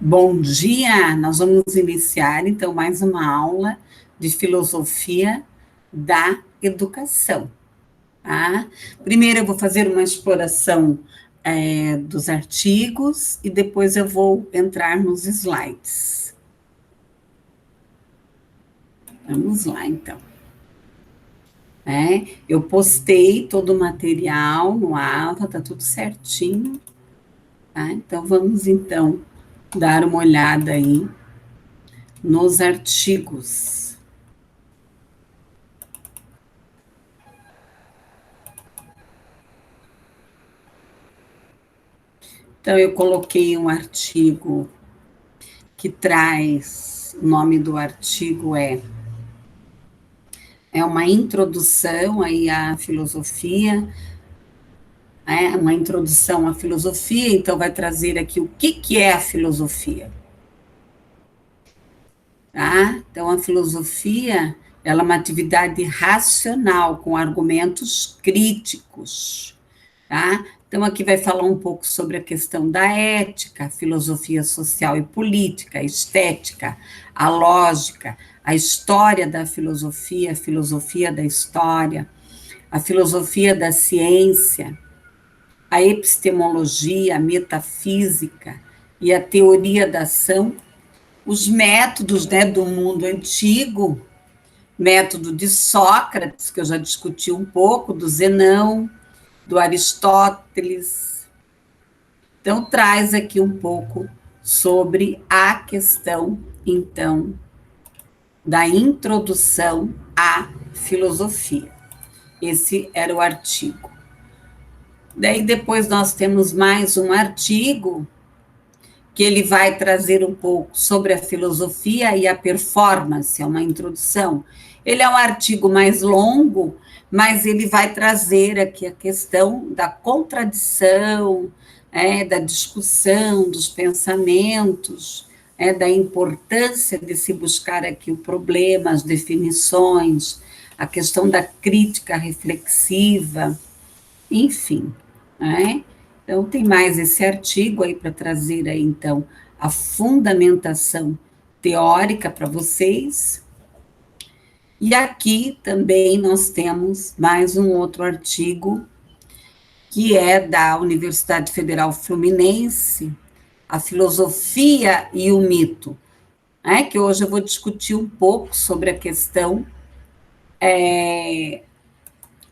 Bom dia! Nós vamos iniciar, então, mais uma aula de filosofia da educação, tá? Primeiro eu vou fazer uma exploração dos artigos e depois eu vou entrar nos slides. Vamos lá, então. Eu postei todo o material no Ava, tá tudo certinho, tá? Então, vamos, então, dar uma olhada aí nos artigos. Então, eu coloquei um artigo que traz, o nome do artigo é uma introdução aí à filosofia, uma introdução à filosofia, então vai trazer aqui o que é a filosofia. Tá? Então, a filosofia, ela é uma atividade racional, com argumentos críticos, tá? Então, aqui vai falar um pouco sobre a questão da ética, a filosofia social e política, a estética, a lógica, a história da filosofia, a filosofia da história, a filosofia da ciência, a epistemologia, a metafísica e a teoria da ação, os métodos, né, do mundo antigo, método de Sócrates, que eu já discuti um pouco, do Zenão, do Aristóteles. Então, traz aqui um pouco sobre a questão, então, da introdução à filosofia. Esse era o artigo. Daí, depois, nós temos mais um artigo que ele vai trazer um pouco sobre a filosofia e a performance, é uma introdução. Ele é um artigo mais longo, mas ele vai trazer aqui a questão da contradição, da discussão, dos pensamentos, da importância de se buscar aqui o problema, as definições, a questão da crítica reflexiva, enfim, Então, tem mais esse artigo aí para trazer aí, então, a fundamentação teórica para vocês. E aqui também nós temos mais um outro artigo, que é da Universidade Federal Fluminense, a filosofia e o mito, que hoje eu vou discutir um pouco sobre a questão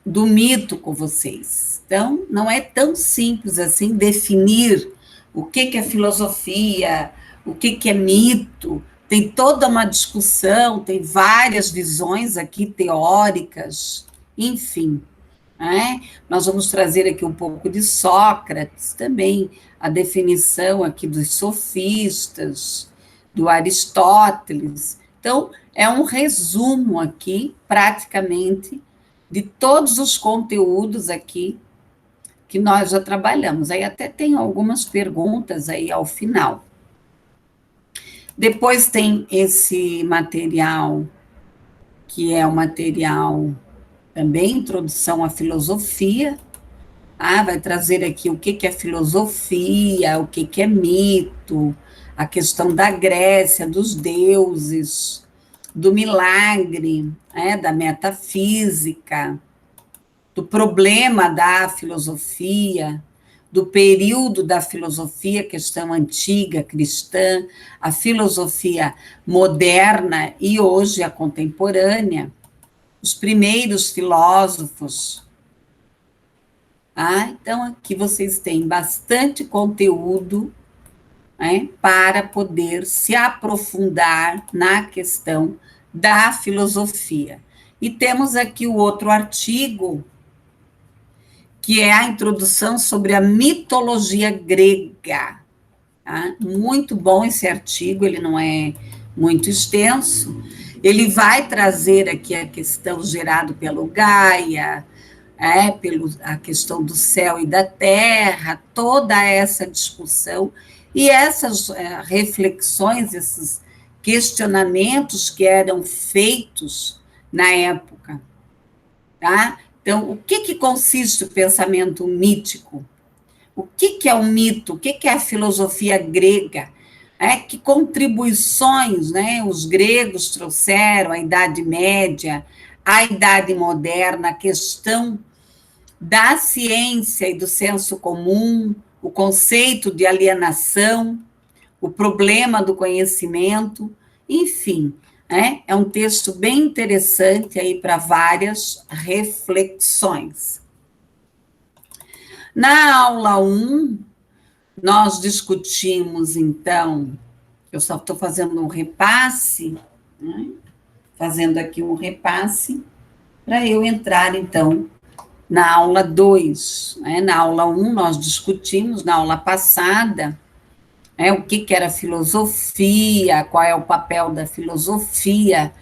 do mito com vocês. Então, não é tão simples assim definir o que é filosofia, o que é mito. Tem toda uma discussão, tem várias visões aqui teóricas, enfim. Nós vamos trazer aqui um pouco de Sócrates também, a definição aqui dos sofistas, do Aristóteles. Então, é um resumo aqui, praticamente, de todos os conteúdos aqui que nós já trabalhamos. Aí até tem algumas perguntas aí ao final. Depois tem esse material, que é o material também, Introdução à Filosofia. Vai trazer aqui o que é filosofia, o que é mito, a questão da Grécia, dos deuses, do milagre, da metafísica, do problema da filosofia, do período da filosofia, questão antiga, cristã, a filosofia moderna e hoje a contemporânea, os primeiros filósofos. Então, aqui vocês têm bastante conteúdo para poder se aprofundar na questão da filosofia. E temos aqui o outro artigo, que é a introdução sobre a mitologia grega. Muito bom esse artigo, ele não é muito extenso, ele vai trazer aqui a questão gerada pelo Gaia, a questão do céu e da terra, toda essa discussão, e essas reflexões, esses questionamentos que eram feitos na época. Então, o que consiste o pensamento mítico? O que é o mito? O que é a filosofia grega? Que contribuições, né, os gregos trouxeram, a Idade Média, a Idade Moderna, a questão da ciência e do senso comum, o conceito de alienação, o problema do conhecimento, enfim, é um texto bem interessante aí para várias reflexões. Na aula 1, nós discutimos, então, eu só estou fazendo um repasse, né? Fazendo aqui um repasse, para eu entrar, então, na aula 2. Né? Na aula 1, nós discutimos, na aula passada, o que era filosofia, qual é o papel da filosofia,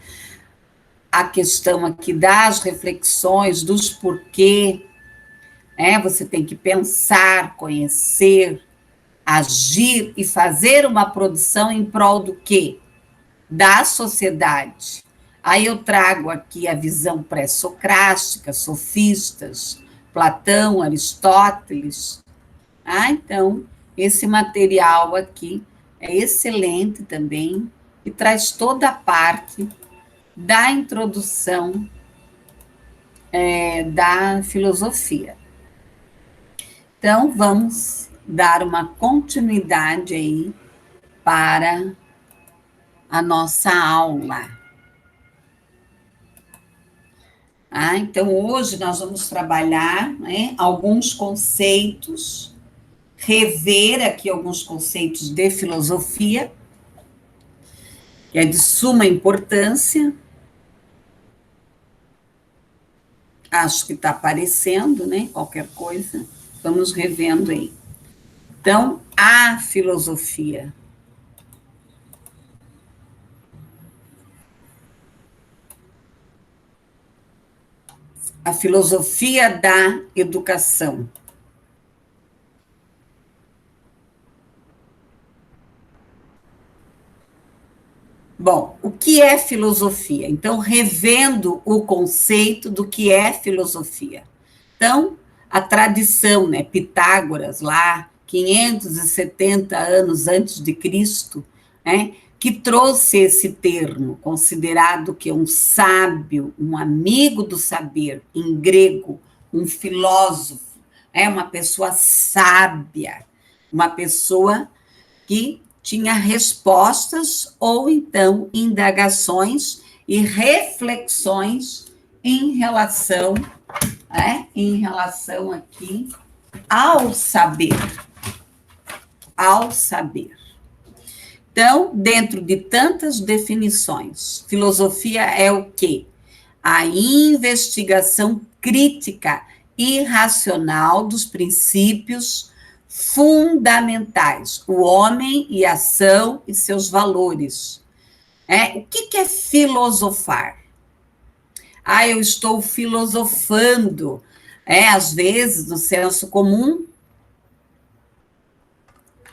a questão aqui das reflexões, dos porquê, você tem que pensar, conhecer, agir e fazer uma produção em prol do quê? Da sociedade. Aí eu trago aqui a visão pré-socrática, sofistas, Platão, Aristóteles. Então, esse material aqui é excelente também e traz toda a parte da introdução da filosofia. Então, vamos dar uma continuidade aí para a nossa aula. Então, hoje nós vamos trabalhar, alguns conceitos, rever aqui alguns conceitos de filosofia, que é de suma importância. Acho que está aparecendo, né? Qualquer coisa, vamos revendo aí. Então, a filosofia. A filosofia da educação. Bom, o que é filosofia? Então, revendo o conceito do que é filosofia. Então, a tradição, né, Pitágoras, lá, 570 anos antes de Cristo, que trouxe esse termo, considerado que um sábio, um amigo do saber, em grego, um filósofo, uma pessoa sábia, uma pessoa que tinha respostas ou então indagações e reflexões em relação aqui ao saber. Ao saber. Então, dentro de tantas definições, filosofia é o quê? A investigação crítica e racional dos princípios fundamentais, o homem e a ação e seus valores. O que é filosofar? Eu estou filosofando. Às vezes, no senso comum,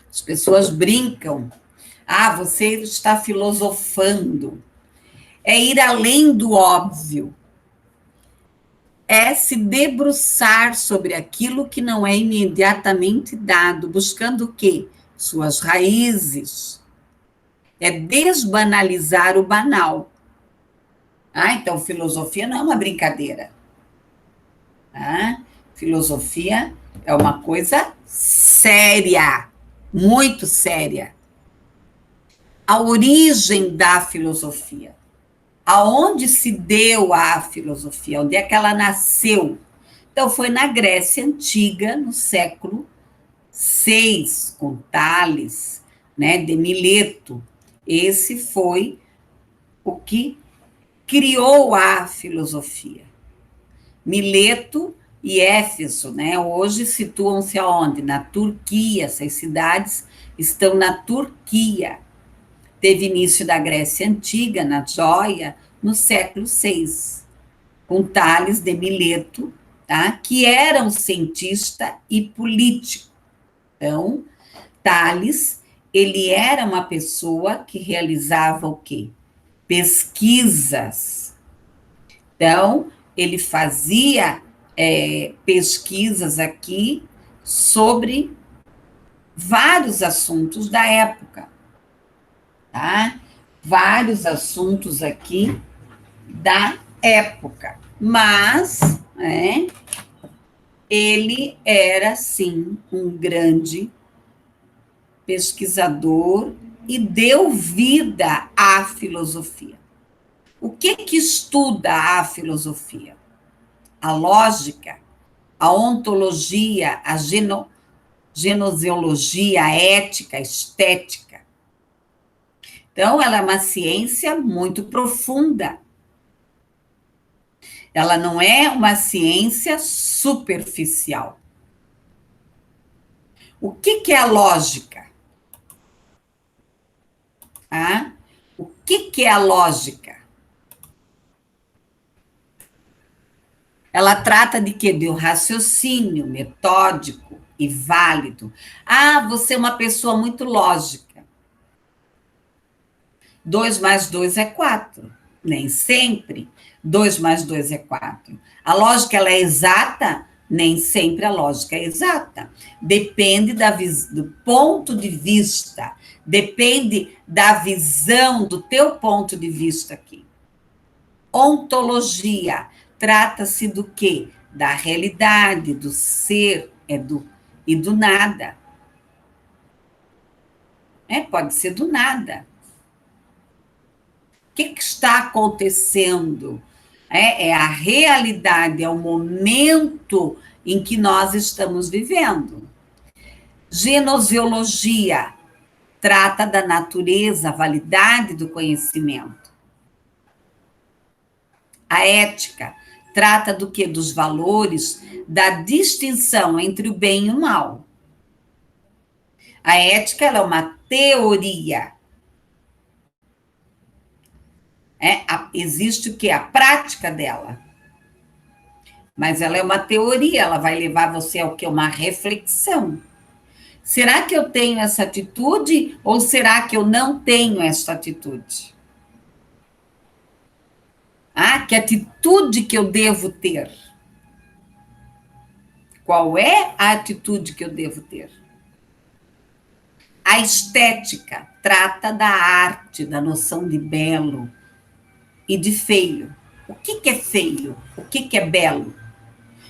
as pessoas brincam. Você está filosofando. É ir além do óbvio. É se debruçar sobre aquilo que não é imediatamente dado, buscando o quê? Suas raízes. É desbanalizar o banal. Então, filosofia não é uma brincadeira. Filosofia é uma coisa séria, muito séria. A origem da filosofia. Aonde se deu a filosofia? Onde é que ela nasceu? Então, foi na Grécia Antiga, no século VI, com Tales, de Mileto. Esse foi o que criou a filosofia. Mileto e Éfeso, hoje situam-se aonde? Na Turquia, essas cidades estão na Turquia. Teve início da Grécia Antiga, na Jóia, no século VI, com Tales de Mileto, que era um cientista e político. Então, Tales, ele era uma pessoa que realizava o quê? Pesquisas. Então, ele fazia pesquisas aqui sobre vários assuntos da época. tá? Vários assuntos aqui da época, mas, ele era, sim, um grande pesquisador e deu vida à filosofia. O que estuda a filosofia? A lógica, a ontologia, a genosiologia, a ética, a estética. Então, ela é uma ciência muito profunda. Ela não é uma ciência superficial. O que é a lógica? Ah? O que é a lógica? Ela trata de quê? De um raciocínio metódico e válido. Ah, você é uma pessoa muito lógica. 2 mais 2 é 4. Nem sempre 2 mais 2 é 4. A lógica ela é exata? Nem sempre a lógica é exata. Depende do ponto de vista. Depende da visão do teu ponto de vista aqui. Ontologia. Trata-se do quê? Da realidade, do ser e do nada. Pode ser do nada. O que está acontecendo? É a realidade, é o momento em que nós estamos vivendo. Genosiologia trata da natureza, a validade do conhecimento. A ética trata do quê? Dos valores, da distinção entre o bem e o mal. A ética ela é uma teoria. Existe o quê? A prática dela. Mas ela é uma teoria, ela vai levar você ao quê? Uma reflexão. Será que eu tenho essa atitude ou será que eu não tenho essa atitude? Que atitude que eu devo ter? Qual é a atitude que eu devo ter? A estética trata da arte, da noção de belo e de feio. O que é feio? O que é belo?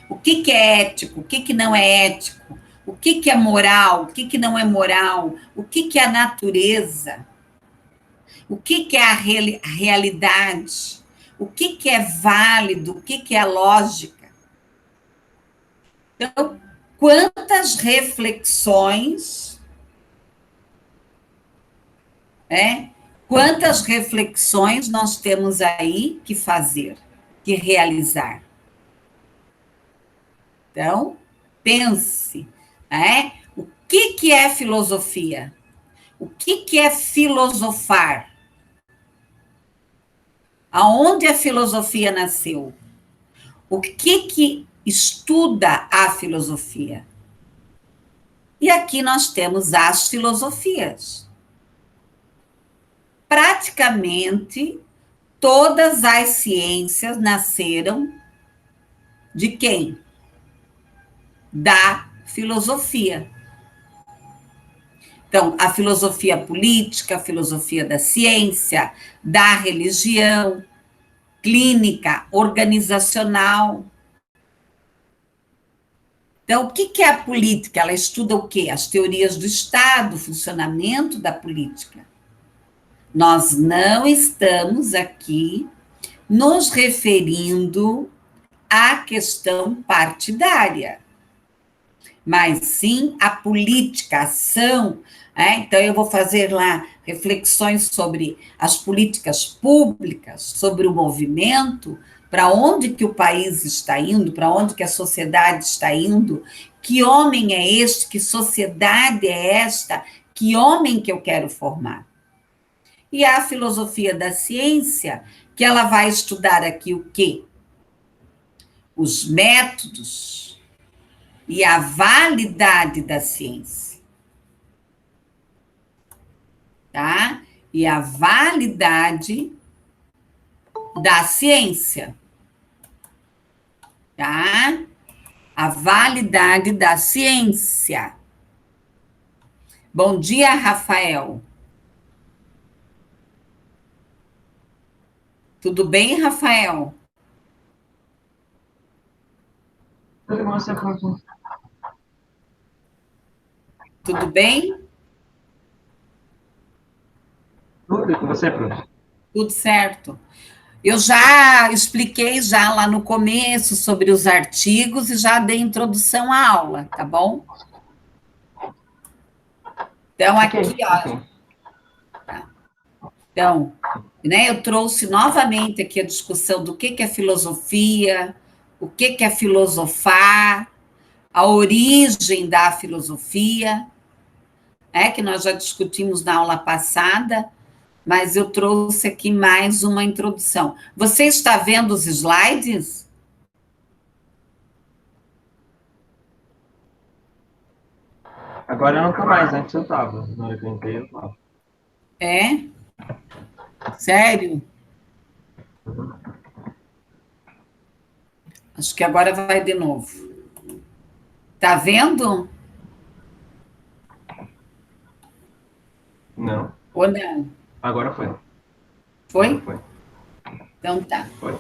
O que é ético? O que não é ético? O que é moral? O que não é moral? O que é a natureza? O que é a realidade? O que é válido? O que é a lógica? Então, quantas reflexões, quantas reflexões nós temos aí que fazer, que realizar? Então, pense, o que é filosofia? O que é filosofar? Aonde a filosofia nasceu? O que estuda a filosofia? E aqui nós temos as filosofias. Praticamente todas as ciências nasceram de quem? Da filosofia. Então, a filosofia política, a filosofia da ciência, da religião, clínica, organizacional. Então, o que é a política? Ela estuda o quê? As teorias do Estado, o funcionamento da política. Nós não estamos aqui nos referindo à questão partidária, mas sim à política, a ação. Então, eu vou fazer lá reflexões sobre as políticas públicas, sobre o movimento, para onde que o país está indo, para onde que a sociedade está indo, que homem é este, que sociedade é esta, que homem que eu quero formar. E a filosofia da ciência, que ela vai estudar aqui o quê? Os métodos e a validade da ciência. Tá? E a validade da ciência. Tá? A validade da ciência. Bom dia, Rafael. Tudo bem, Rafael? Tudo bom, você pode... Tudo bem? Tudo e com você, prof? Tudo certo. Eu já expliquei já lá no começo sobre os artigos e já dei introdução à aula, tá bom? Então, Ok, aqui, ok. ó. Tá. Então, né, eu trouxe novamente aqui a discussão do que é filosofia, o que é filosofar, a origem da filosofia, que nós já discutimos na aula passada, mas eu trouxe aqui mais uma introdução. Você está vendo os slides? Agora eu não tô mais, antes eu tava. Na hora que eu entrei, eu tava. É? Sério? Acho que agora vai de novo. Tá vendo? Não. Ou não? Agora foi. Agora Foi? foi. Então tá. Foi.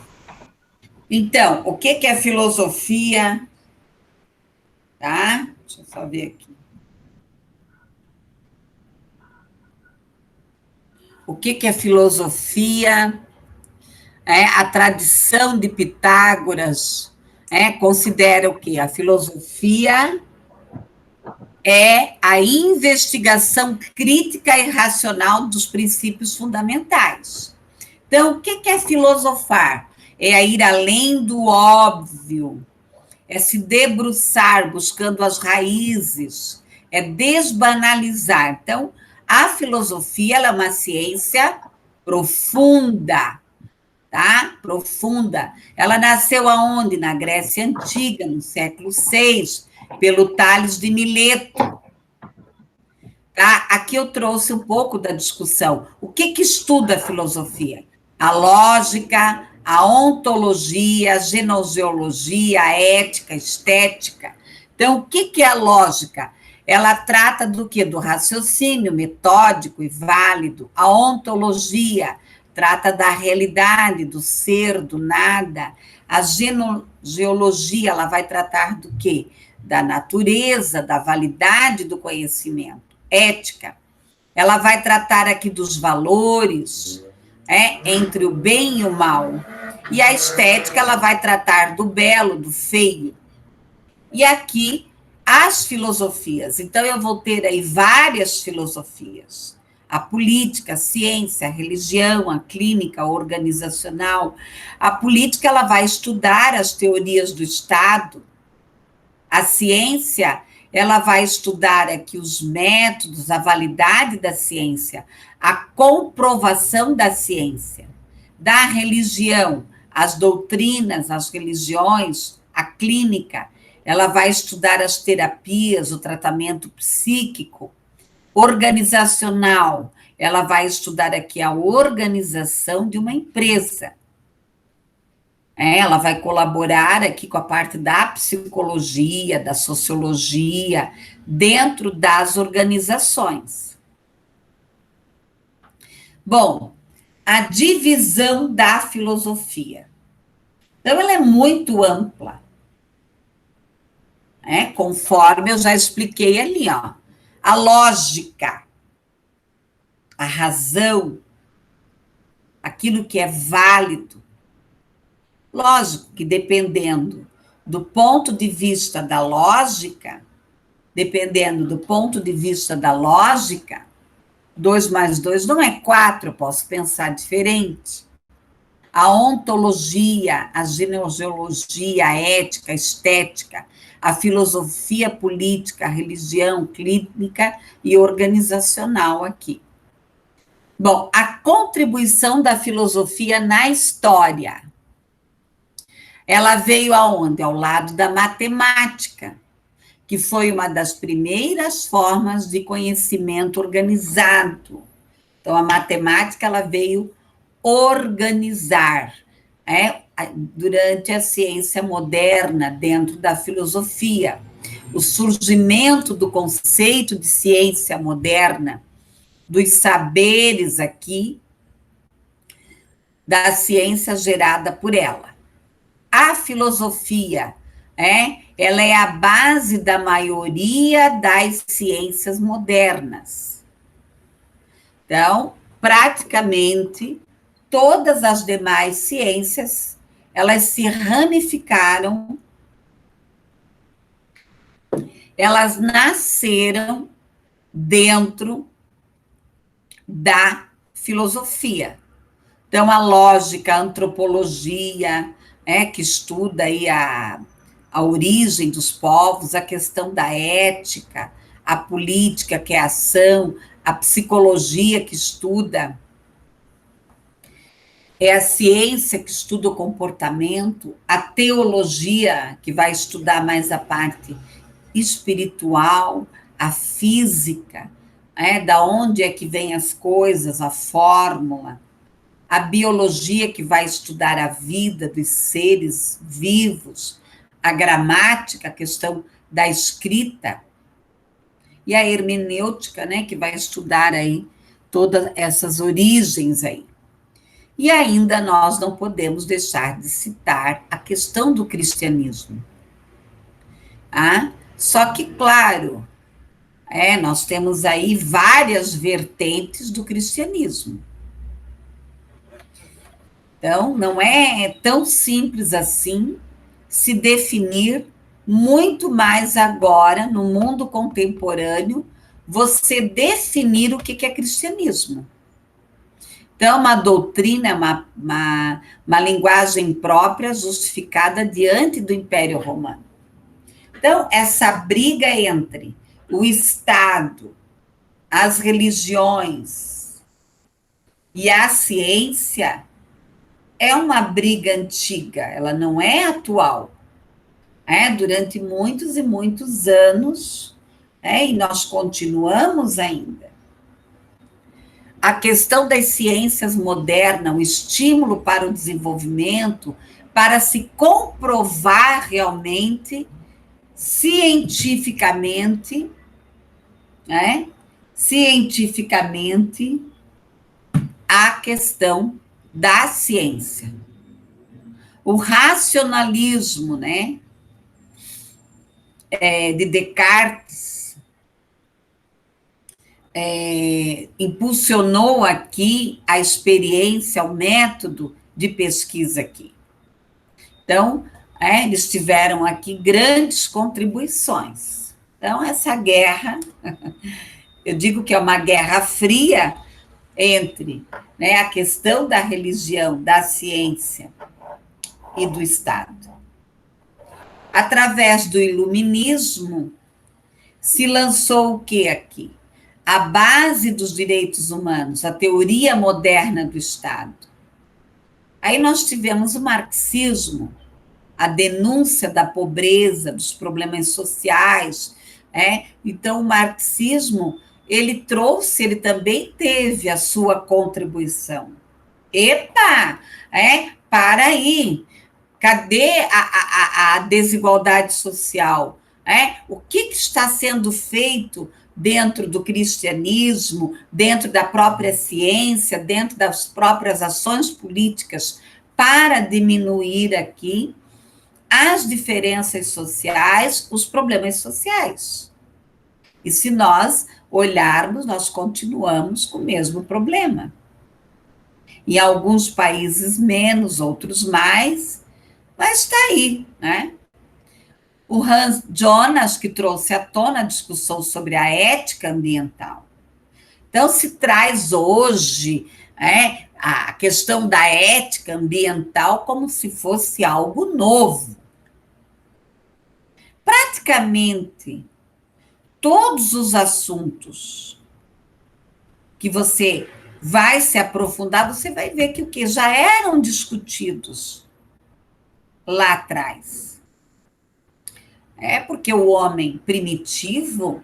Então, o que é filosofia? Tá? Deixa eu só ver aqui. O que é filosofia? A tradição de Pitágoras considera o quê? A filosofia é a investigação crítica e racional dos princípios fundamentais. Então, o que é filosofar? É ir além do óbvio, é se debruçar buscando as raízes, é desbanalizar. Então, a filosofia ela é uma ciência profunda, tá? Profunda. Ela nasceu aonde? Na Grécia Antiga, no século VI, pelo Tales de Mileto. Tá? Aqui eu trouxe um pouco da discussão. O que estuda a filosofia? A lógica, a ontologia, a gnoseologia, a ética, a estética. Então, o que é a lógica? Ela trata do quê? Do raciocínio metódico e válido. A ontologia trata da realidade, do ser, do nada. A geologia, ela vai tratar do quê? Da natureza, da validade do conhecimento. Ética, ela vai tratar aqui dos valores, entre o bem e o mal. E a estética, ela vai tratar do belo, do feio. E aqui, as filosofias. Então, eu vou ter aí várias filosofias. A política, a ciência, a religião, a clínica, a organizacional. A política, ela vai estudar as teorias do Estado. A ciência, ela vai estudar aqui os métodos, a validade da ciência, a comprovação da ciência. Da religião, as doutrinas, as religiões, a clínica, ela vai estudar as terapias, o tratamento psíquico. Organizacional, ela vai estudar aqui a organização de uma empresa. Ela vai colaborar aqui com a parte da psicologia, da sociologia, dentro das organizações. Bom, a divisão da filosofia. Então, ela é muito ampla, conforme eu já expliquei ali, ó. A lógica, a razão, aquilo que é válido. Lógico que dependendo do ponto de vista da lógica, dependendo do ponto de vista da lógica, 2 mais 2 não é 4, eu posso pensar diferente. A ontologia, a genealogia, a ética, a estética, a filosofia política, a religião, clínica e organizacional aqui. Bom, a contribuição da filosofia na história. Ela veio aonde? Ao lado da matemática, que foi uma das primeiras formas de conhecimento organizado. Então, a matemática ela veio organizar, durante a ciência moderna, dentro da filosofia. O surgimento do conceito de ciência moderna, dos saberes aqui, da ciência gerada por ela. A filosofia, ela é a base da maioria das ciências modernas. Então, praticamente, todas as demais ciências, elas se ramificaram, elas nasceram dentro da filosofia. Então, a lógica, a antropologia, que estuda aí a origem dos povos, a questão da ética, a política, que é a ação, a psicologia, que estuda, é a ciência que estuda o comportamento, a teologia, que vai estudar mais a parte espiritual, a física, da onde é que vêm as coisas, a fórmula, a biologia, que vai estudar a vida dos seres vivos, a gramática, a questão da escrita, e a hermenêutica, que vai estudar aí todas essas origens aí. E ainda nós não podemos deixar de citar a questão do cristianismo. Só que, claro, nós temos aí várias vertentes do cristianismo. Então, não é tão simples assim se definir, muito mais agora, no mundo contemporâneo, você definir o que é cristianismo. Então, uma doutrina, uma linguagem própria, justificada diante do Império Romano. Então, essa briga entre o Estado, as religiões e a ciência é uma briga antiga, ela não é atual. Durante muitos e muitos anos, e nós continuamos ainda. A questão das ciências modernas, o estímulo para o desenvolvimento, para se comprovar realmente, cientificamente, a questão da ciência. O racionalismo, de Descartes, impulsionou aqui a experiência, o método de pesquisa aqui. Então, eles tiveram aqui grandes contribuições. Então, essa guerra, eu digo que é uma guerra fria entre a questão da religião, da ciência e do Estado. Através do iluminismo, se lançou o que aqui? A base dos direitos humanos, a teoria moderna do Estado. Aí nós tivemos o marxismo, a denúncia da pobreza, dos problemas sociais. Então, o marxismo, ele também teve a sua contribuição. Epa! Para aí! Cadê a desigualdade social? O que está sendo feito dentro do cristianismo, dentro da própria ciência, dentro das próprias ações políticas, para diminuir aqui as diferenças sociais, os problemas sociais. E se nós olharmos, nós continuamos com o mesmo problema. Em alguns países menos, outros mais, mas está aí, O Hans Jonas, que trouxe à tona a discussão sobre a ética ambiental. Então, se traz hoje a questão da ética ambiental como se fosse algo novo. Praticamente, todos os assuntos que você vai se aprofundar, você vai ver que o quê? Já eram discutidos lá atrás. Porque o homem primitivo,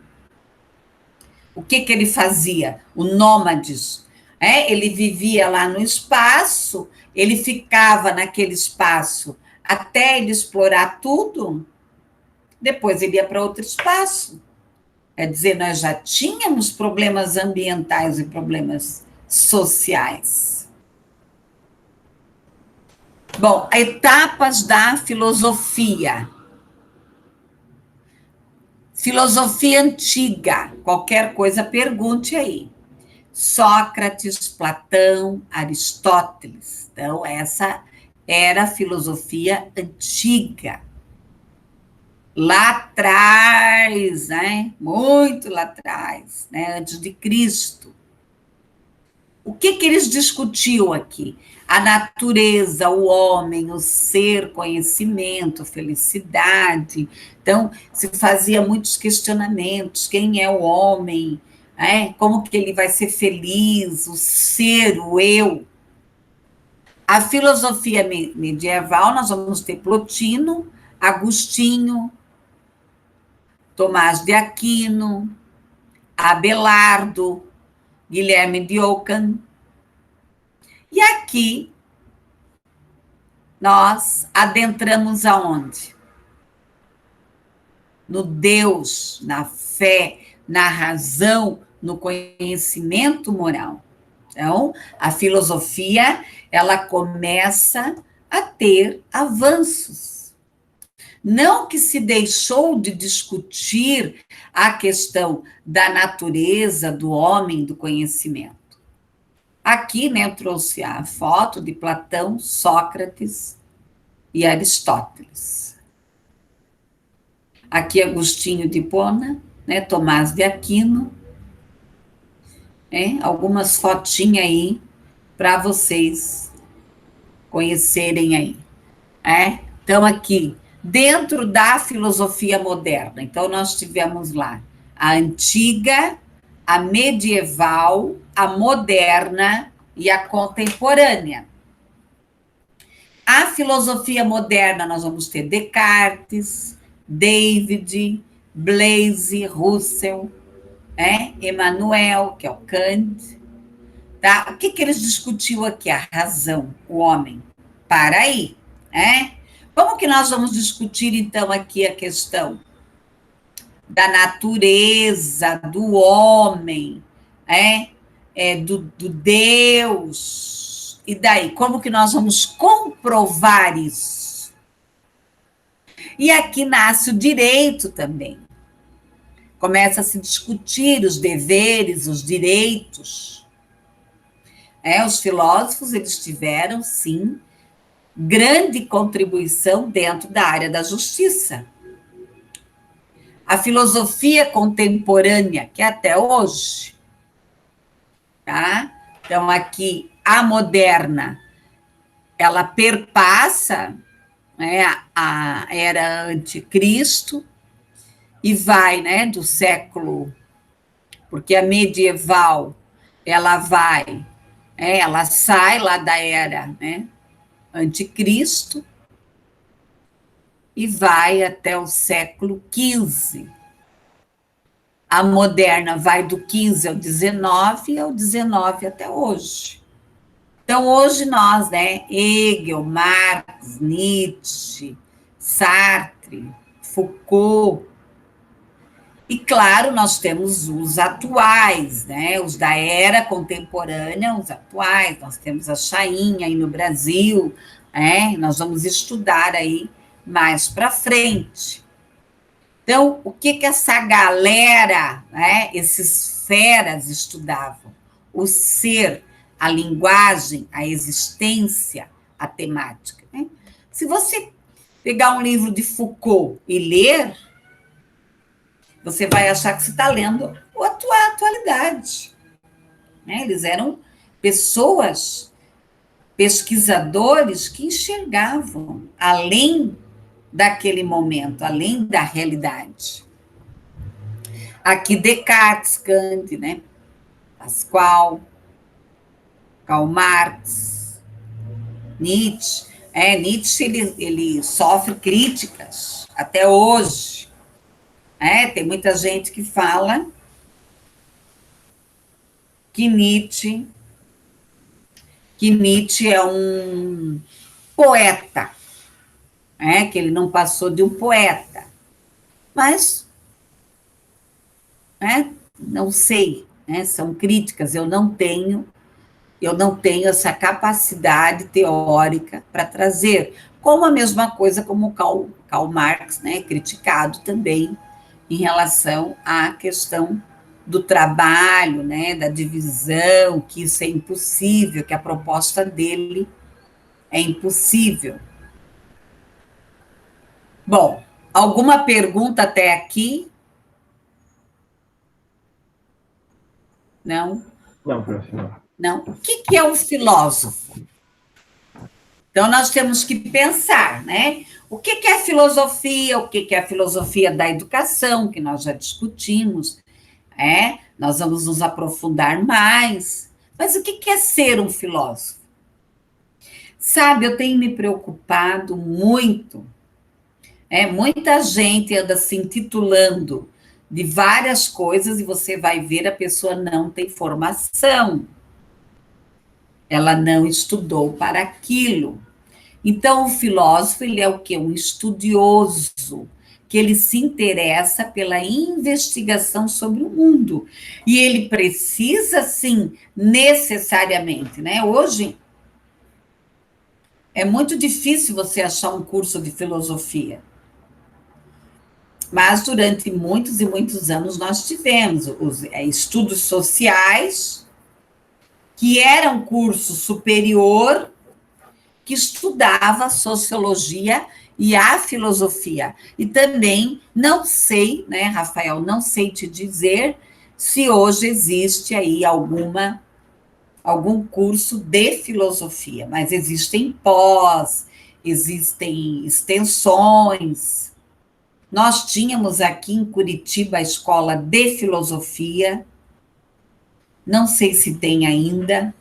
o que ele fazia? O nômades, ele vivia lá no espaço, ele ficava naquele espaço até ele explorar tudo, depois ele ia para outro espaço. Quer dizer, nós já tínhamos problemas ambientais e problemas sociais. Bom, etapas da filosofia. Filosofia antiga, qualquer coisa, pergunte aí. Sócrates, Platão, Aristóteles. Então, essa era a filosofia antiga. Lá atrás, né? Muito lá atrás, né? Antes de Cristo. O que eles discutiam aqui? A natureza, o homem, o ser, conhecimento, felicidade. Então, se fazia muitos questionamentos: quem é o homem? Como que ele vai ser feliz? O ser, o eu. A filosofia medieval, nós vamos ter Plotino, Agostinho, Tomás de Aquino, Abelardo, Guilherme de Ockham. E aqui nós adentramos aonde? No Deus, na fé, na razão, no conhecimento moral. Então, a filosofia, ela começa a ter avanços. Não que se deixou de discutir a questão da natureza, do homem, do conhecimento. Aqui, né, eu trouxe a foto de Platão, Sócrates e Aristóteles. Aqui, Agostinho de Hipona, né, Tomás de Aquino, algumas fotinhas aí para vocês conhecerem aí. Então, aqui, dentro da filosofia moderna. Então, nós tivemos lá a antiga, a medieval, a moderna e a contemporânea. A filosofia moderna, nós vamos ter Descartes, David, Blaise, Russell, Emmanuel, que é o Kant. Tá? O que eles discutiam aqui? A razão, o homem. Para aí. Como que nós vamos discutir, então, aqui a questão da natureza, do homem, do Deus? E daí, como que nós vamos comprovar isso? E aqui nasce o direito também. Começa a se discutir os deveres, os direitos. Os filósofos, eles tiveram, sim, grande contribuição dentro da área da justiça. A filosofia contemporânea, que é até hoje, tá? Então, aqui, a moderna, ela perpassa, a era anticristo e vai, do século, porque a medieval, ela vai, ela sai lá da era, anticristo e vai até o século XV. A moderna vai do XV ao XIX e ao XIX até hoje. Então, hoje nós, Hegel, Marx, Nietzsche, Sartre, Foucault, e, claro, nós temos os atuais, os da era contemporânea, os atuais, nós temos a Chainha aí no Brasil, nós vamos estudar aí mais para frente. Então, o que essa galera, esses feras estudavam? O ser, a linguagem, a existência, a temática. Se você pegar um livro de Foucault e ler, você vai achar que você está lendo a atualidade. Eles eram pessoas, pesquisadores que enxergavam além daquele momento, além da realidade. Aqui Descartes, Kant, Pascal, Karl Marx, Nietzsche. Nietzsche, ele sofre críticas até hoje. Tem muita gente que fala que Nietzsche é um poeta, que ele não passou de um poeta. Mas, não sei, são críticas, eu não tenho Eu não tenho essa capacidade teórica para trazer, como a mesma coisa como o Karl Marx, né, criticado também em relação à questão do trabalho, né, da divisão, que isso é impossível, que a proposta dele é impossível. Bom, alguma pergunta até aqui? Não? Não, professor. Não. O que é um filósofo? Então, nós temos que pensar, né? O que é filosofia? O que é a filosofia da educação, que nós já discutimos, é? Nós vamos nos aprofundar mais. Mas o que é ser um filósofo? Sabe, eu tenho me preocupado muito. Muita gente anda se intitulando de várias coisas e você vai ver a pessoa não tem formação. Ela não estudou para aquilo. Então, o filósofo, ele é o quê? Um estudioso, que ele se interessa pela investigação sobre o mundo. E ele precisa, sim, necessariamente, né? Hoje, é muito difícil você achar um curso de filosofia. Mas, durante muitos e muitos anos, nós tivemos os estudos sociais, que era um curso superior, que estudava a sociologia e a filosofia. E também não sei, né, Rafael, não sei te dizer se hoje existe aí algum curso de filosofia, mas existem pós, existem extensões. Nós tínhamos aqui em Curitiba a escola de filosofia, não sei se tem ainda,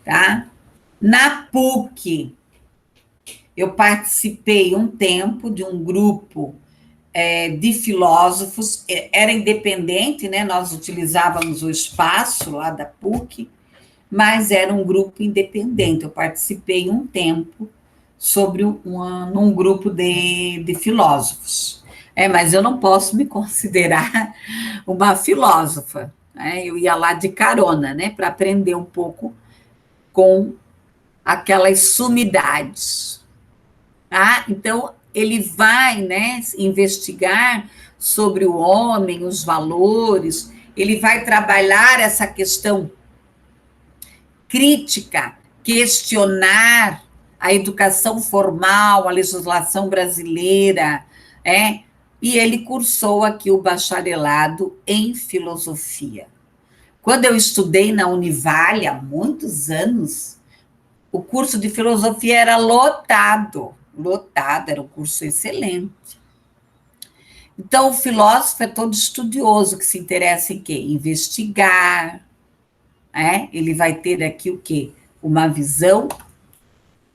tá? Na PUC, eu participei um tempo de um grupo de filósofos, era independente, né? Nós utilizávamos o espaço lá da PUC, mas era um grupo independente. Eu participei um tempo num grupo de filósofos. Mas eu não posso me considerar uma filósofa. Né? Eu ia lá de carona, né? Para aprender um pouco com aquelas sumidades. Tá? Então, ele vai, né, investigar sobre o homem, os valores, ele vai trabalhar essa questão crítica, questionar a educação formal, a legislação brasileira, e ele cursou aqui o bacharelado em filosofia. Quando eu estudei na Univale, há muitos anos, o curso de filosofia era lotado, era um curso excelente. Então, o filósofo é todo estudioso que se interessa em quê? Investigar, ele vai ter aqui o quê? Uma visão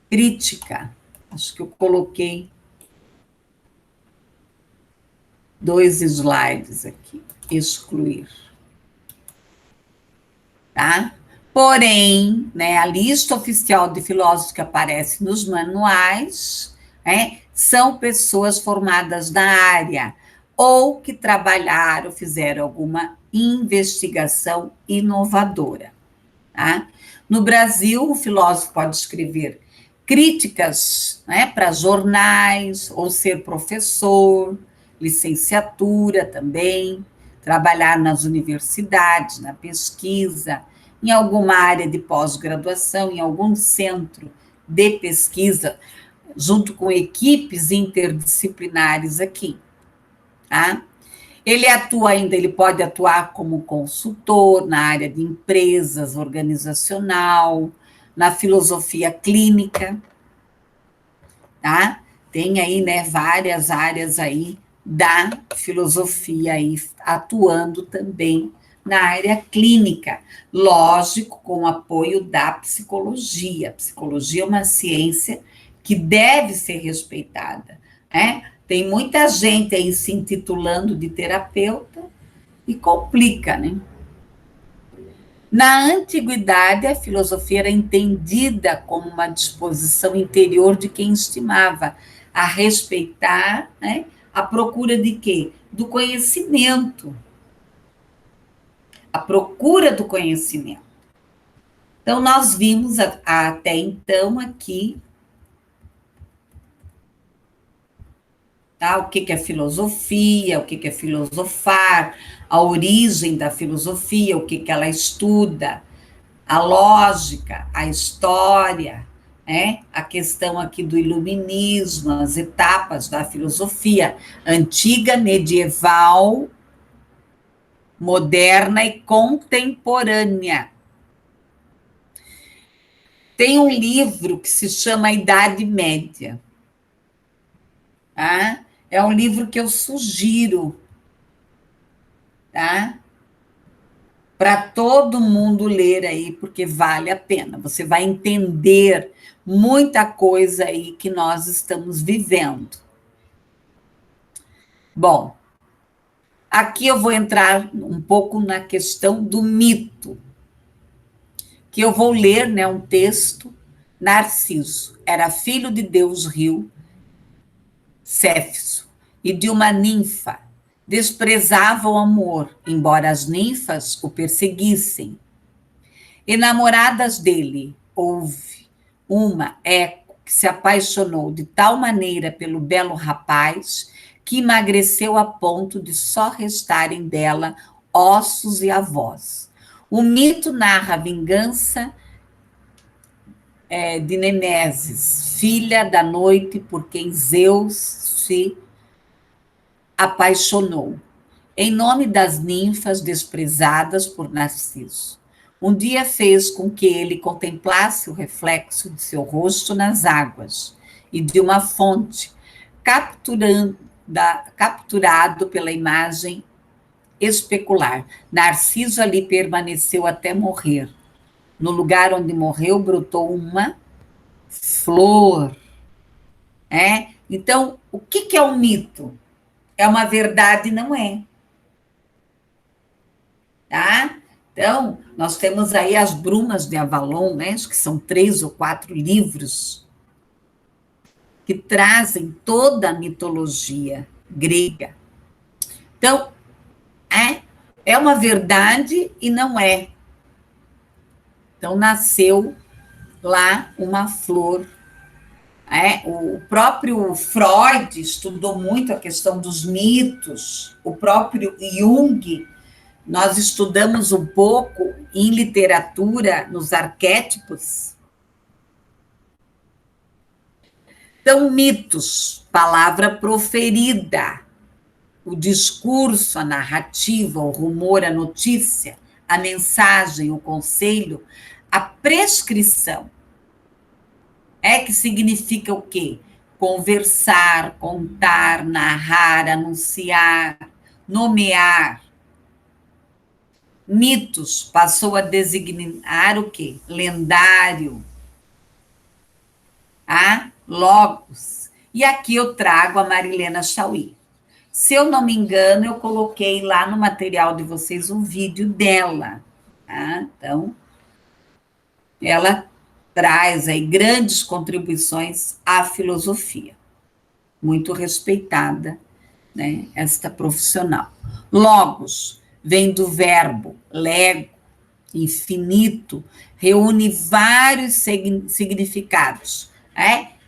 crítica. Acho que eu coloquei 2 slides aqui. Excluir. Tá? Porém, né, a lista oficial de filósofos que aparece nos manuais são pessoas formadas na área ou que trabalharam, fizeram alguma investigação inovadora. Tá? No Brasil, o filósofo pode escrever críticas para jornais, ou ser professor, licenciatura também, trabalhar nas universidades, na pesquisa, em alguma área de pós-graduação, em algum centro de pesquisa, junto com equipes interdisciplinares aqui. Tá? Ele pode atuar como consultor na área de empresas, organizacional, na filosofia clínica, tá? Tem aí, né, várias áreas aí da filosofia aí atuando também na área clínica, lógico, com o apoio da psicologia. A psicologia é uma ciência que deve ser respeitada, né? Tem muita gente aí se intitulando de terapeuta e complica, né? Na antiguidade, a filosofia era entendida como uma disposição interior de quem estimava a respeitar, né, a procura de quê? Do conhecimento. A procura do conhecimento. Então, nós vimos até então aqui, tá? O que é filosofia, o que é filosofar, a origem da filosofia, o que ela estuda, a lógica, a história, né? A questão aqui do iluminismo, as etapas da filosofia antiga, medieval, moderna e contemporânea. Tem um livro que se chama A Idade Média. Tá? É um livro que eu sugiro, tá? Para todo mundo ler aí, porque vale a pena. Você vai entender muita coisa aí que nós estamos vivendo. Bom, aqui eu vou entrar um pouco na questão do mito, que eu vou ler, né, um texto. Narciso era filho de Deus Rio, Céfiro, e de uma ninfa. Desprezava o amor, embora as ninfas o perseguissem. Enamoradas dele, houve uma, Eco, que se apaixonou de tal maneira pelo belo rapaz que emagreceu a ponto de só restarem dela ossos e avós. O mito narra a vingança de Nemesis, filha da noite por quem Zeus se apaixonou, em nome das ninfas desprezadas por Narciso. Um dia fez com que ele contemplasse o reflexo de seu rosto nas águas e de uma fonte, capturado pela imagem especular. Narciso ali permaneceu até morrer. No lugar onde morreu, brotou uma flor. Então, o que é um mito? É uma verdade, não é? Tá? Então, nós temos aí as Brumas de Avalon, né? Acho que são 3 ou 4 livros que trazem toda a mitologia grega. Então, é uma verdade e não é. Então, nasceu lá uma flor. O próprio Freud estudou muito a questão dos mitos, o próprio Jung. Nós estudamos um pouco em literatura, nos arquétipos. Então, mitos, palavra proferida, o discurso, a narrativa, o rumor, a notícia, a mensagem, o conselho, a prescrição. Que significa o quê? Conversar, contar, narrar, anunciar, nomear. Mitos passou a designar o quê? Lendário. Logos. E aqui eu trago a Marilena Chauí. Se eu não me engano, eu coloquei lá no material de vocês um vídeo dela. Tá? Então, ela traz aí grandes contribuições à filosofia. Muito respeitada, né, esta profissional. Logos vem do verbo lego, infinito, reúne vários significados.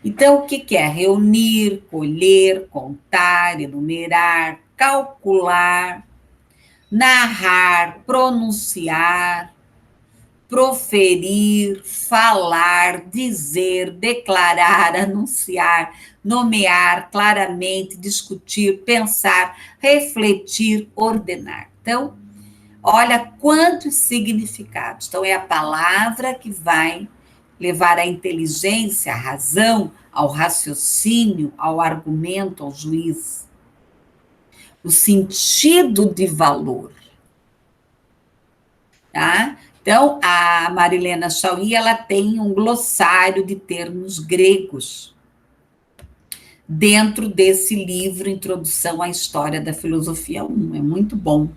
Então, o que é? Reunir, colher, contar, enumerar, calcular, narrar, pronunciar, proferir, falar, dizer, declarar, anunciar, nomear claramente, discutir, pensar, refletir, ordenar. Então, olha quantos significados. Então, é a palavra que vai levar a inteligência, a razão, ao raciocínio, ao argumento, ao juízo. O sentido de valor. Tá? Então, a Marilena Chauí, ela tem um glossário de termos gregos dentro desse livro, Introdução à História da Filosofia 1. É muito bom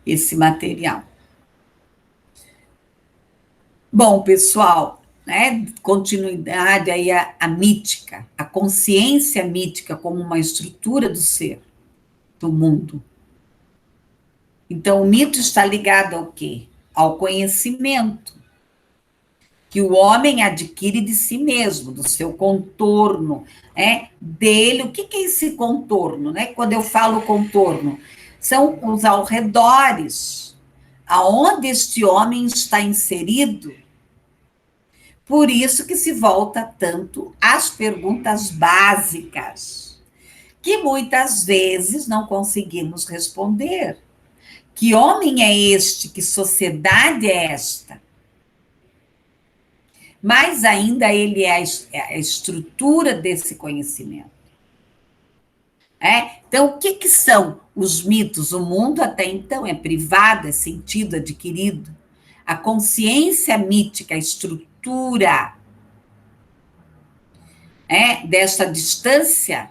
esse material. Bom, pessoal, né, continuidade aí a mítica, a consciência mítica como uma estrutura do ser, do mundo. Então, o mito está ligado ao quê? Ao conhecimento. que o homem adquire de si mesmo, do seu contorno, dele. O que é esse contorno? Né? Quando eu falo contorno, são os arredores, aonde este homem está inserido. Por isso que se volta tanto às perguntas básicas, que muitas vezes não conseguimos responder. Que homem é este? Que sociedade é esta? Mais ainda, ele é a estrutura desse conhecimento. Então, o que são os mitos? O mundo até então é privado, é sentido adquirido. A consciência mítica, a estrutura desta distância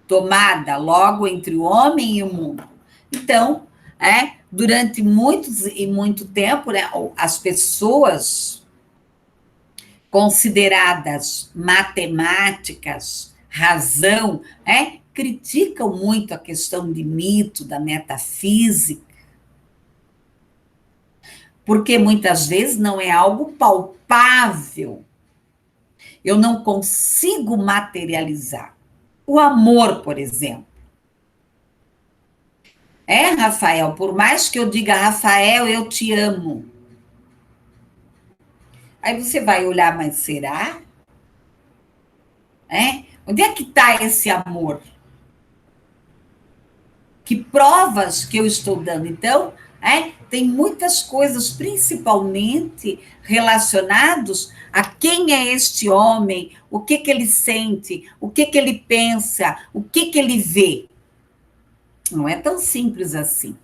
tomada logo entre o homem e o mundo. Então, durante muito tempo, né, as pessoas consideradas matemáticas, razão, criticam muito a questão de mito, da metafísica, porque muitas vezes não é algo palpável. Eu não consigo materializar. O amor, por exemplo. Rafael, por mais que eu diga, Rafael, eu te amo. Aí você vai olhar, mas será? Onde é que está esse amor? Que provas que eu estou dando? Então, tem muitas coisas, principalmente relacionados a quem é este homem, o que ele sente, o que ele pensa, o que ele vê. Não é tão simples assim.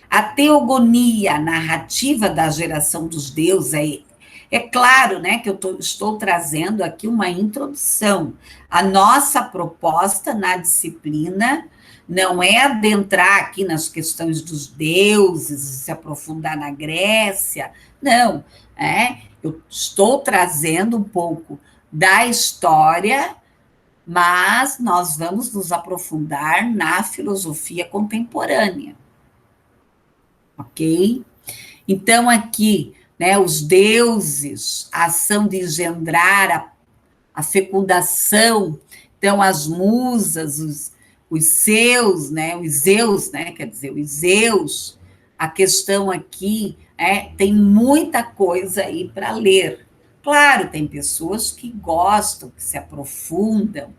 A teogonia, a narrativa da geração dos deuses, é claro, né, que eu estou trazendo aqui uma introdução. A nossa proposta na disciplina não é adentrar aqui nas questões dos deuses, se aprofundar na Grécia, não. Eu estou trazendo um pouco da história, mas nós vamos nos aprofundar na filosofia contemporânea. Ok? Então, aqui, né, os deuses, a ação de engendrar, a fecundação, então, as musas, os seus, né, os Zeus, né, quer dizer, os Zeus, a questão aqui tem muita coisa aí para ler. Claro, tem pessoas que gostam, que se aprofundam,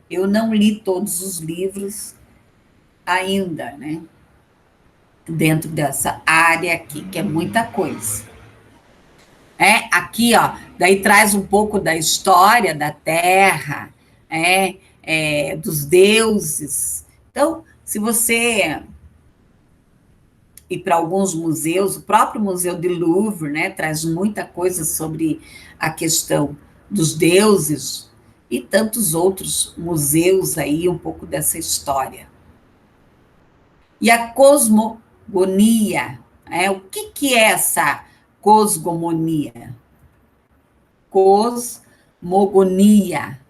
eu não li todos os livros ainda, né? Dentro dessa área aqui, que é muita coisa. Aqui, ó, daí traz um pouco da história da Terra, dos deuses. Então, se você ir para alguns museus, o próprio Museu de Louvre, né, traz muita coisa sobre a questão dos deuses e tantos outros museus aí, um pouco dessa história. E a cosmogonia, o que é essa cosmogonia? Cosmogonia.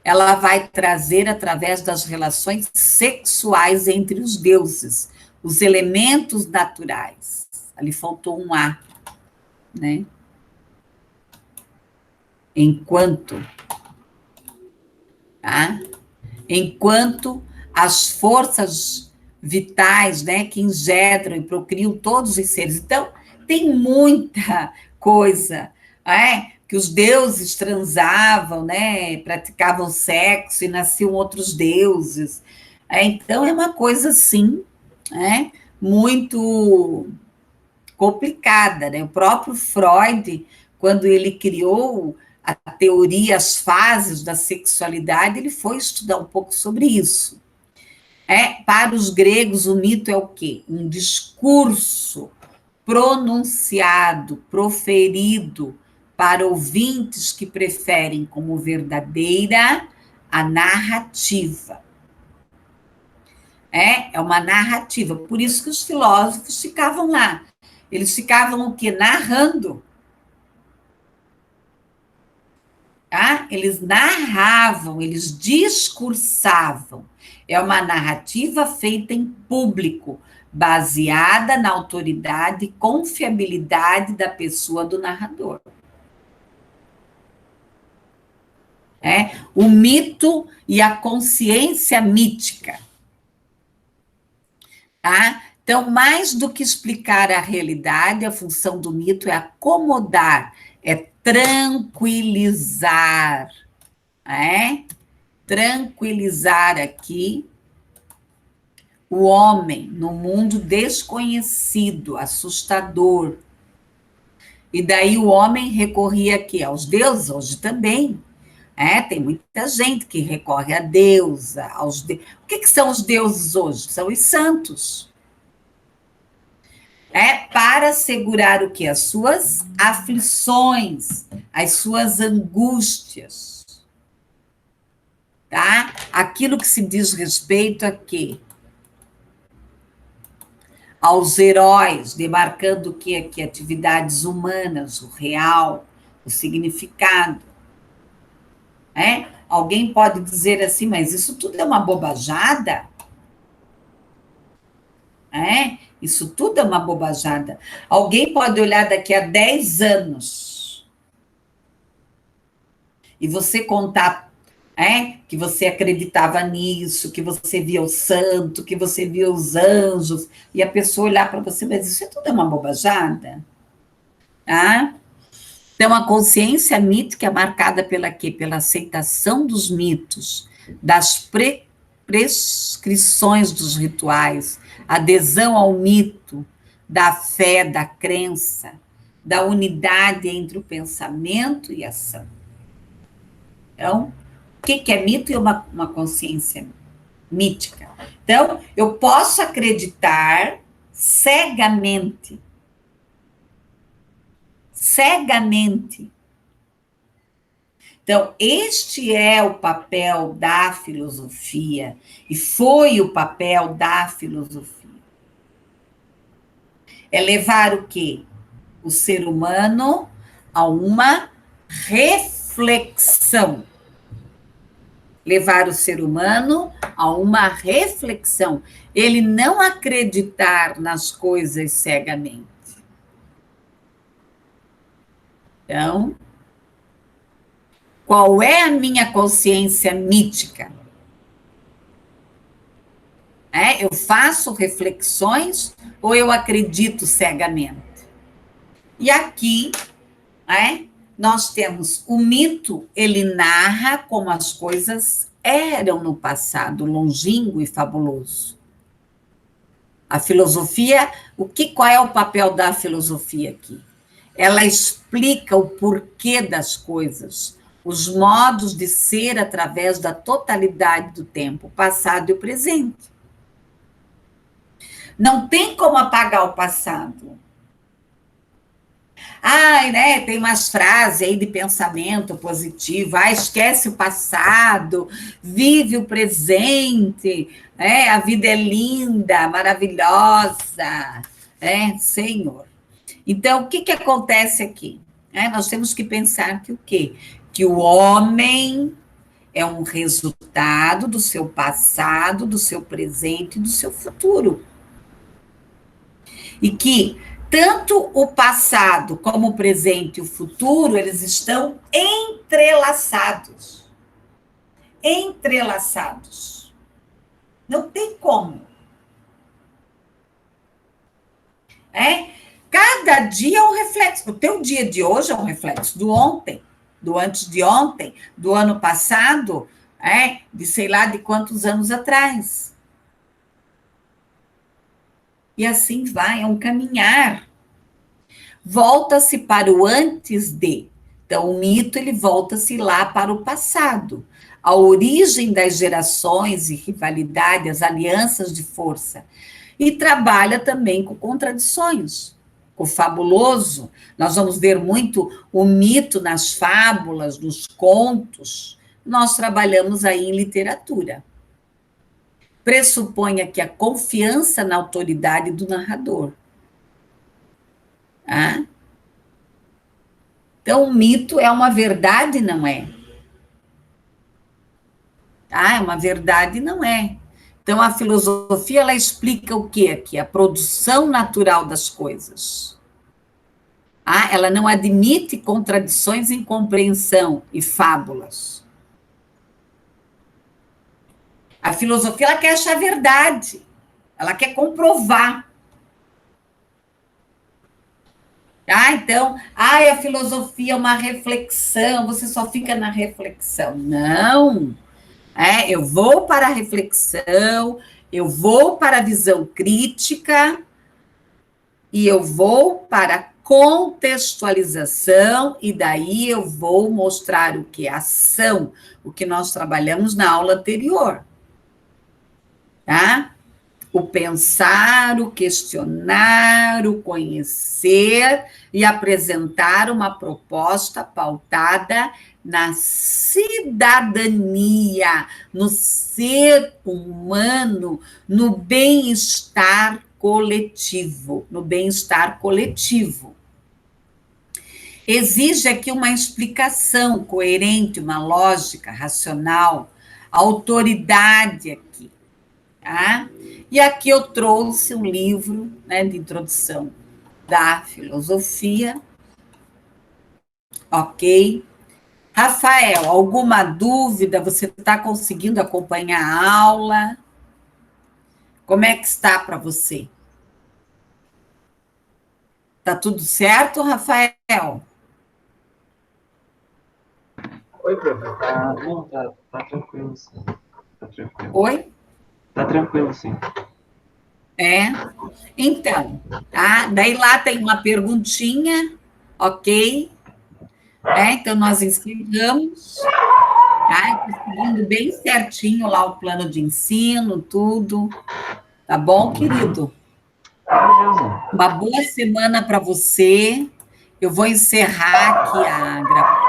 Ela vai trazer, através das relações sexuais entre os deuses, os elementos naturais. Ali faltou um A, né? Enquanto, tá? Enquanto as forças vitais, né, que engendram e procriam todos os seres. Então, tem muita coisa, que os deuses transavam, né, praticavam sexo e nasciam outros deuses. Então, é uma coisa, assim, muito complicada, né? O próprio Freud, quando ele criou a teoria, as fases da sexualidade, ele foi estudar um pouco sobre isso. Para os gregos, o mito é o quê? Um discurso pronunciado, proferido para ouvintes que preferem como verdadeira a narrativa. É uma narrativa. Por isso que os filósofos ficavam lá. Eles ficavam o quê? Narrando. Tá? Eles narravam, eles discursavam. É uma narrativa feita em público, baseada na autoridade e confiabilidade da pessoa do narrador. O mito e a consciência mítica. Tá? Então, mais do que explicar a realidade, a função do mito é acomodar, é tranquilizar, tranquilizar aqui o homem no mundo desconhecido, assustador. E daí o homem recorria aqui aos deuses, hoje também. Tem muita gente que recorre a deusa, O que são os deuses hoje? São os santos. Para segurar o quê? As suas aflições, as suas angústias. Tá? Aquilo que se diz respeito a quê? Aos heróis, demarcando o quê? Aqui, atividades humanas, o real, o significado. Alguém pode dizer assim, mas isso tudo é uma bobajada? Isso tudo é uma bobajada. Alguém pode olhar daqui a 10 anos e você contar que você acreditava nisso, que você via o santo, que você via os anjos, e a pessoa olhar para você, mas isso tudo é uma bobajada? Tá? Então, a consciência mítica é marcada pela quê? Pela aceitação dos mitos, das prescrições dos rituais, adesão ao mito, da fé, da crença, da unidade entre o pensamento e a ação. Então, o que é mito e uma consciência mítica? Então, eu posso acreditar cegamente. Então, este é o papel da filosofia, e foi o papel da filosofia. É levar o quê? O ser humano a uma reflexão. Levar o ser humano a uma reflexão. Ele não acreditar nas coisas cegamente. Então, qual é a minha consciência mítica? Eu faço reflexões ou eu acredito cegamente? E aqui, nós temos o mito, ele narra como as coisas eram no passado, longínquo e fabuloso. A filosofia, qual é o papel da filosofia aqui? Ela explica o porquê das coisas, os modos de ser através da totalidade do tempo, o passado e o presente. Não tem como apagar o passado. Tem umas frases aí de pensamento positivo, esquece o passado, vive o presente, a vida é linda, maravilhosa, Senhor. Então, o que acontece aqui? Nós temos que pensar que o quê? Que o homem é um resultado do seu passado, do seu presente e do seu futuro. E que tanto o passado como o presente e o futuro, eles estão entrelaçados. Entrelaçados. Não tem como. Cada dia é um reflexo. O teu dia de hoje é um reflexo do ontem, do antes de ontem, do ano passado, de sei lá de quantos anos atrás. E assim vai, é um caminhar. Volta-se para o antes de. Então, o mito, ele volta-se lá para o passado. A origem das gerações e rivalidade, as alianças de força. E trabalha também com contradições, com o fabuloso. Nós vamos ver muito o mito nas fábulas, nos contos. Nós trabalhamos aí em literatura. Pressupõe aqui a confiança na autoridade do narrador. Então, o mito é uma verdade, não é? É uma verdade, não é. Então, a filosofia, ela explica o quê aqui? A produção natural das coisas. Ela não admite contradições, incompreensão e fábulas. A filosofia, ela quer achar verdade. Ela quer comprovar. Então, a filosofia é uma reflexão, você só fica na reflexão. Não. Eu vou para a reflexão, eu vou para a visão crítica e eu vou para a contextualização, e daí eu vou mostrar o que é ação, o que nós trabalhamos na aula anterior. Tá? O pensar, o questionar, o conhecer e apresentar uma proposta pautada na cidadania, no ser humano, no bem-estar coletivo, no bem-estar coletivo. Exige aqui uma explicação coerente, uma lógica racional, autoridade aqui, tá? E aqui eu trouxe um livro, né, de introdução da filosofia, ok? Rafael, alguma dúvida? Você está conseguindo acompanhar a aula? Como é que está para você? Tá tudo certo, Rafael? Oi, prof. Tá tranquilo, sim. Tá tranquilo. Oi? Tá tranquilo, sim. Então, tá? Daí lá tem uma perguntinha, ok? Então, nós encerramos, tá? Seguindo bem certinho lá o plano de ensino, tudo. Tá bom, querido? Beleza. Uma boa semana para você. Eu vou encerrar aqui a gravação.